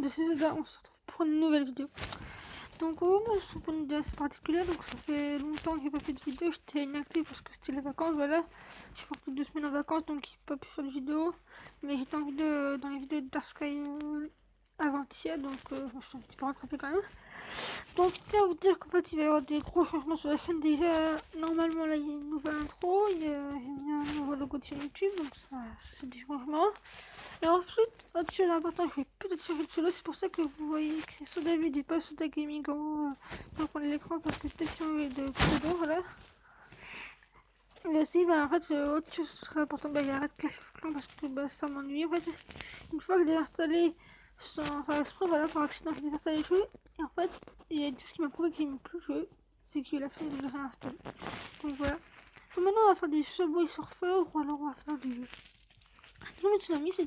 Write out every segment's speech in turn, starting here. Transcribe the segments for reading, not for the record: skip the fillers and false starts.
de César, on se retrouve pour une nouvelle vidéo. Donc moi je suis pour une vidéo assez particulière, donc ça fait longtemps que j'ai pas fait de vidéo, j'étais inactive parce que c'était les vacances, voilà. Je suis partie 2 semaines en vacances donc j'ai pas pu faire de vidéo. Mais j'étais en vidéo dans les vidéos de Dark Sky avant-hier, donc je me suis un petit peu rattrapée quand même. Donc je tiens à vous dire qu'en fait il va y avoir des gros changements sur la chaîne. Déjà normalement là il y a une nouvelle intro, il y a un nouveau logo de chaîne YouTube, donc ça c'est des changements. Et ensuite, autre chose important, je vais peut-être changer de pseudo, c'est pour ça que vous voyez écrit Soda Vid et pas Soda Gaming en haut dans le coin de l'écran, parce que peut-être changer de pseudo, voilà. Et aussi, bah, en fait, autre chose qui serait important, bah, j'arrête Clash of Clans parce que bah, ça m'ennuie. En fait, une fois que j'ai installé sans faire exprès, voilà, par accident, j'ai désinstallé le jeu. Et en fait, il y a une chose qui m'a prouvé qu'il m'aime plus le jeu, c'est qu'il a fait de le réinstaller. Donc voilà. Donc maintenant, on va faire des Subway Surfer ou alors on va faire des jeux. Tsunami Tsunami, c'est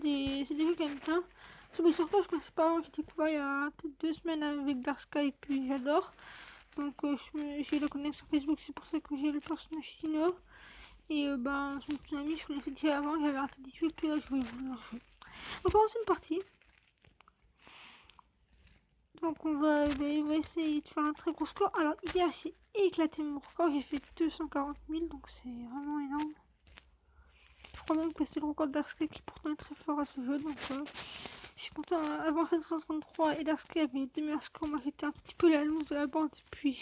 des jeux quand même bien. Subway Surfer, je connaissais pas avant, j'ai découvert il y a peut-être 2 semaines avec Dark Sky, et puis j'adore. Donc j'ai le connect sur Facebook, c'est pour ça que j'ai le personnage Sino. Et ben, son Tsunami, je connaissais déjà avant, j'avais raté 18, puis là je voulais vous le jouer. On va commencer une partie. Donc on va essayer de faire un très gros score. Alors hier j'ai éclaté mon record, j'ai fait 240 000, donc c'est vraiment énorme. Je crois même que c'est le record Dark Sky qui pourtant est très fort à ce jeu, donc je suis content. Avant 733 et Dark Sky avait des meilleurs scores, moi j'étais un petit peu la loose de la bande, et puis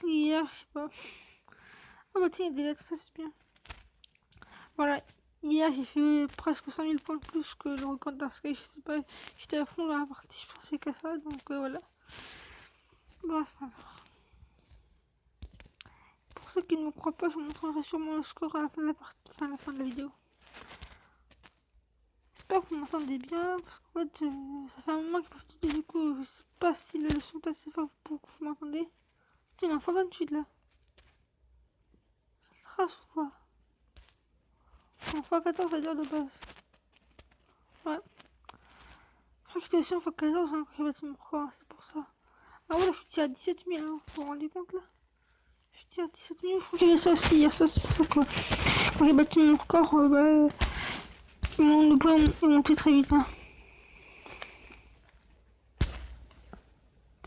hier, je sais pas. Oh bah tiens, il y a des lettres, ça c'est bien. Voilà, hier j'ai fait presque 100 000 points de plus que le record Dark Sky, je sais pas, j'étais à fond dans la partie, je pensais qu'à ça, donc voilà. Bref, alors. Pour ceux qui ne me croient pas, je vous montrerai sûrement le score à la fin de la partie, enfin à la fin de la vidéo. J'espère que vous m'entendez bien, parce qu'en fait, ça fait un moment que je fais du coup, je sais pas si le son est assez fort pour que vous m'entendez. Il y en a x28 là. Ça trace ou quoi? En x14 ça dure de base. Ouais. Je crois que c'était aussi en x14 hein, quand j'ai battu mon record, c'est pour ça. Ah ouais, là, je suis à 17 000, hein, vous vous rendez compte là? Je suis à 17 000, je crois qu'il y avait ça aussi hier, ça c'est pour ça que quand j'ai battu mon record, mon poids est monté très vite. Hein.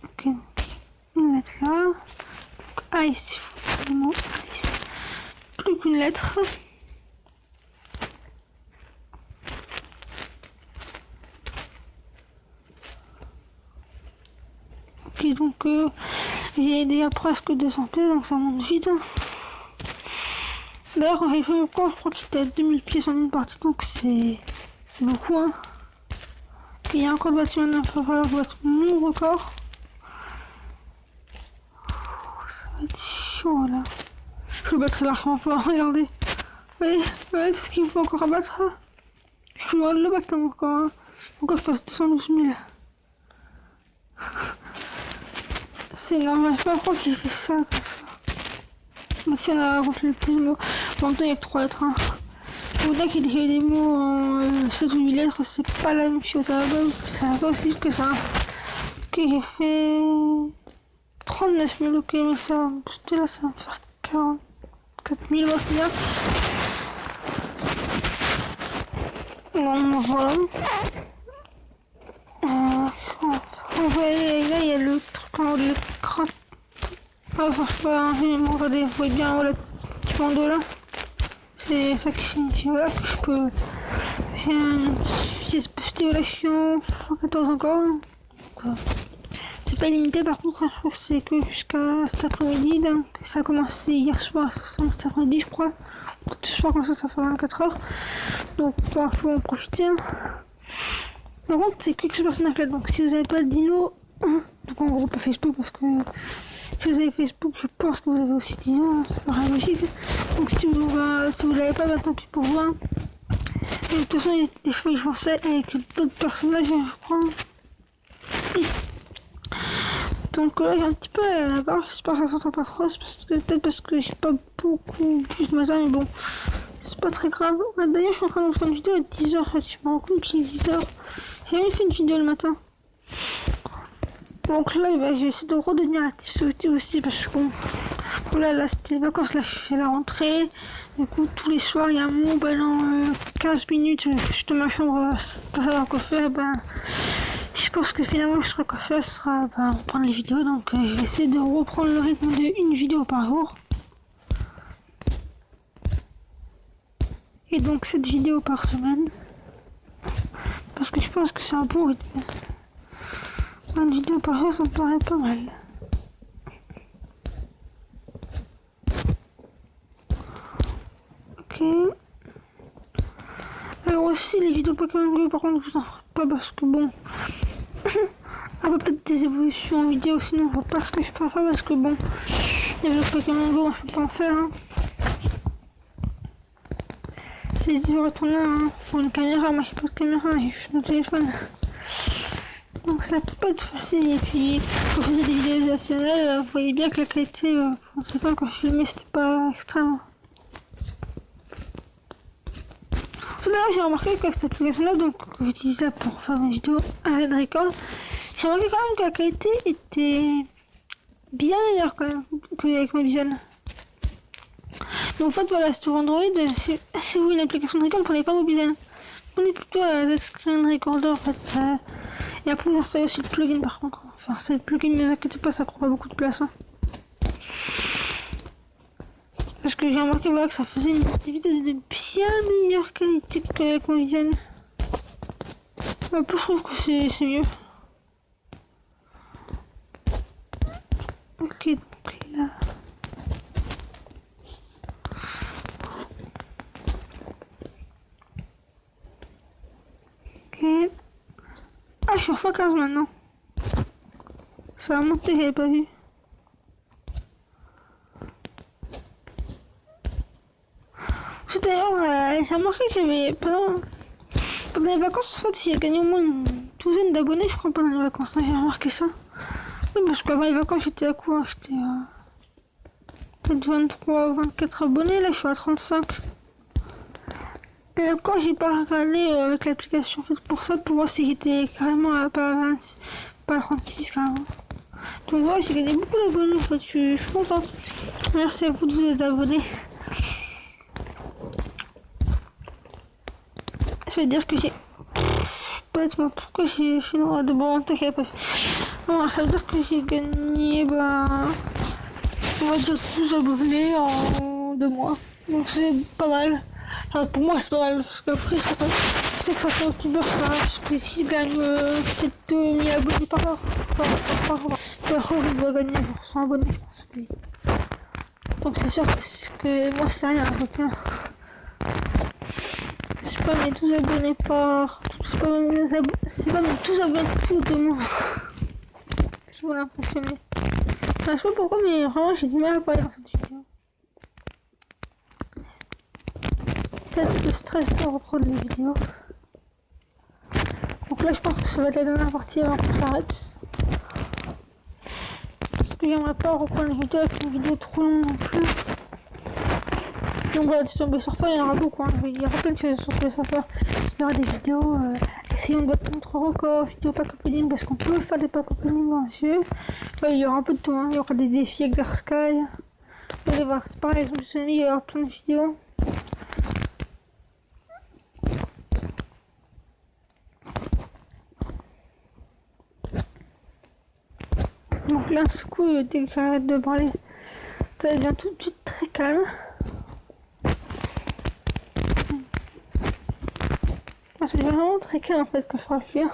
Ok, une lettre là. Donc ice, il faut le mot ice. Plus qu'une lettre. Ok, donc j'ai déjà presque 200 pièces, donc ça monte vite. Hein. D'ailleurs, quand j'ai fait mon corps, je crois que j'étais à 2000 pièces en une partie, donc c'est beaucoup. Hein. Il y a encore de bâtiment, il va falloir que je batte mon record. Ça va être chaud là. Je vais battre largement fort, regardez. Ouais, c'est ce qu'il me faut encore abattre. Hein. Je suis loin de le battre encore. Hein. Pourquoi je passe 212 000? C'est normal, je sais pas pourquoi j'ai fait ça comme ça. Mais si on a rempli le plus de mots. En même temps, il y a que 3 lettres. Hein. Je vous dis qu'il y a des mots en 7 ou 8 lettres, c'est pas la même chose à la base. Ça va pas aussi vite que ça. Ok, j'ai fait 39 000, ok, mais ça, là, ça va me faire 44 000, c'est bien. Donc voilà. Ouais, là il y a le truc en haut de l'écran. Ouais, franchement, regardez, vous voyez bien le petit bandeau là. C'est ça qui signifie voilà, que je peux faire une stimulation 14 encore. C'est pas illimité par contre, je crois que c'est que jusqu'à cet après-midi. Donc ça a commencé hier soir, cet après-midi je crois. Ce soir comme ça fait 24 heures. Donc il faut en profiter. Hein. Par contre, c'est que ce personnage là, donc si vous n'avez pas le dino, donc en gros pas Facebook parce que si vous avez Facebook, je pense que vous avez aussi dino, ça paraît logique. Donc si vous l'avez pas, bah tant pis pour vous. Hein. Et de toute façon, il y a des fois je pensais avec d'autres personnages, je crois. Donc là, j'ai un petit peu la gorge, j'espère que ça s'entend pas trop, peut-être parce que j'ai pas beaucoup plus de matin, mais bon, c'est pas très grave. Ouais, d'ailleurs, je suis en train de faire une vidéo à 10h, je me rends compte qu'il est 10h. J'ai jamais fait une vidéo le matin. Donc là, je vais essayer de redevenir actif aussi parce que bon, là c'était les vacances, là je fais la rentrée. Du coup, tous les soirs, il y a un moment, dans 15 minutes, je suis dans ma chambre, pas savoir quoi faire, je pense que finalement ce qu'on va faire ce sera reprendre les vidéos, donc je vais essayer de reprendre le rythme de une vidéo par jour. Et donc 7 vidéos par semaine. Parce que je pense que c'est un bon rythme. Une vidéo par jour ça me paraît pas mal. Ok. Alors aussi les vidéos Pokémon Go par contre je vous en ferai pas parce que bon. Ah bah peut-être des évolutions en vidéo sinon je vois pas ce que je peux faire parce que bon. Les vidéos Pokémon Go je peux pas en faire hein. C'est dur à tourner hein. Faut une caméra, moi j'ai pas de caméra, j'ai juste mon téléphone. Donc ça peut pas être facile et puis quand je faisais des vidéos nationales, vous voyez bien que la qualité, on sait pas quand je filmais c'était pas extrême. Là j'ai remarqué qu'avec cette application là, donc que j'utilise là pour faire mes vidéos avec Record, j'ai remarqué quand même que la qualité était bien meilleure quand même qu'avec Mobizen. Donc en fait voilà, sur Android, si vous avez une application de Record, prenez pas Mobizen. Prenez plutôt The Screen Recorder en fait. Ça... Et après vous installez aussi le plugin par contre. Enfin c'est le plugin, ne vous inquiétez pas, ça prend pas beaucoup de place. Hein. Parce que j'ai remarqué voilà, que ça faisait une vidéo de bien meilleure qualité qu'avec Mobizen. En plus je trouve que c'est mieux. Ok, donc là. Ok. Ah, je suis en x15 maintenant. Ça a monté, j'avais pas vu. D'ailleurs, j'ai remarqué que j'avais pendant les vacances, en fait, j'ai gagné au moins une douzaine d'abonnés, je crois, pendant les vacances. J'ai remarqué ça. Oui, parce qu'avant les vacances, j'étais à quoi? J'étais à peut-être 23 ou 24 abonnés, là, je suis à 35. Et encore, j'ai pas regardé avec l'application faite pour ça, pour voir si j'étais carrément à pas 26, pas 36 carrément. Donc voilà, j'ai gagné beaucoup d'abonnés, en fait, je suis contente. Merci à vous de vous être abonnés. Ça veut dire que j'ai... Bêtement, pourquoi j'ai fait une de bon, t'inquiète pas. Bon, ça veut dire que j'ai gagné, on va dire 12 abonnés en 2 mois. Donc c'est pas mal. Enfin, pour moi c'est pas mal, parce qu'après c'est que ça fait youtubeur ça. Parce que si je gagne peut-être 2000 abonnés par heure, par heure, je dois gagner 100 abonnés, je pense. Donc c'est sûr que moi c'est rien, en fait. C'est pas mes 12 abonnés par... C'est pas mes 12 abonnés tous 2 mois. Qui vont l'impressionner. Enfin, je sais pas pourquoi, mais vraiment j'ai du mal à parler dans cette vidéo. Peut-être le stress de reprendre les vidéos. Donc là je pense que ça va être la dernière partie avant qu'on s'arrête. Parce que j'aimerais pas reprendre les vidéos avec une vidéo trop longue non plus. Donc voilà, sur Subway Surfer, il y en aura beaucoup. Hein. Il y aura plein de choses sur Subway Surfer. Il y aura des vidéos, essayons de battre notre record, vidéo pack opening, parce qu'on peut faire des pack opening dans le jeu. Ouais, il y aura un peu de tout. Hein. Il y aura des défis avec Dark Sky. Vous allez voir, c'est pareil, je me suis mis, il y aura plein de vidéos. Donc là, du coup, dès que j'arrête de parler, ça devient tout de suite très calme. C'est vraiment très calme en fait quand je parle bien.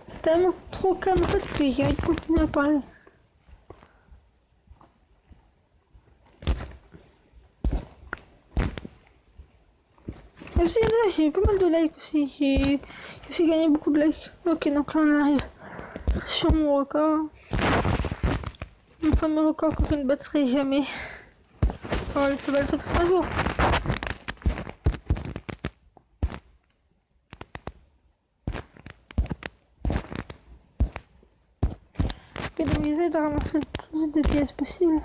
C'est tellement trop calme en fait que j'ai envie de continuer à parler. Aussi là j'ai eu pas mal de likes aussi. J'ai aussi gagné beaucoup de likes. Ok, donc là on arrive sur mon record. Mon fameux record que je ne battrai jamais. On va le faire battre un jour. Donc j'essaie de ramasser le plus de pièces possible.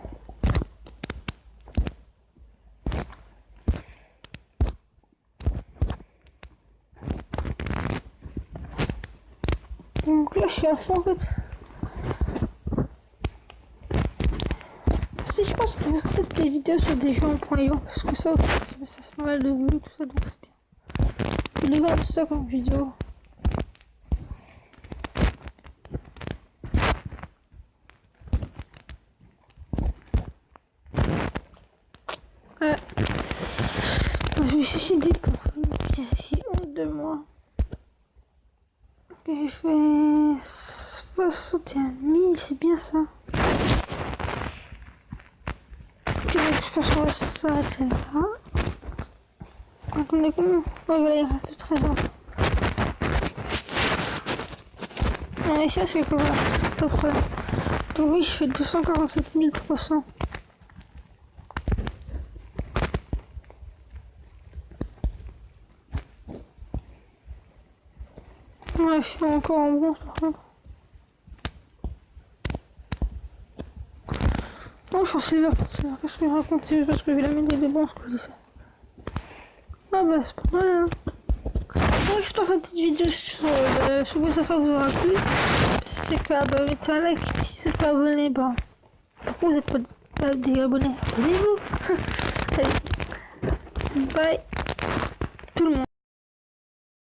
Donc là je suis à fond en fait. Si je pense que je vais faire peut-être des vidéos sur des jeux en .io parce que ça fait pas mal de vues tout ça donc c'est bien. Je vais voir tout ça comme vidéo. me suis suicidé pour une pièce honte de moi. J'ai fait 61 000, c'est bien ça. Ok, je pense qu'on va s'arrêter là. Attendez, comment? Ouais, voilà, il reste 13 ans. On est sûr, c'est que voilà, pas de problème. Donc oui, je fais 247 300. Ouais, je suis encore en bronze par contre. Non, je suis en silver. Qu'est-ce que je raconte? C'est juste parce que j'ai la médaille de bronze que je dis ça. Ah bah c'est pas mal hein. Donc j'espère que cette petite vidéo sur WhatsApp vous aura plu. Si c'est le cas, bah mettez un like. Si c'est pas abonné, bah pourquoi vous n'êtes pas des abonnés? Abonnez-vous. Allez, bye tout le monde.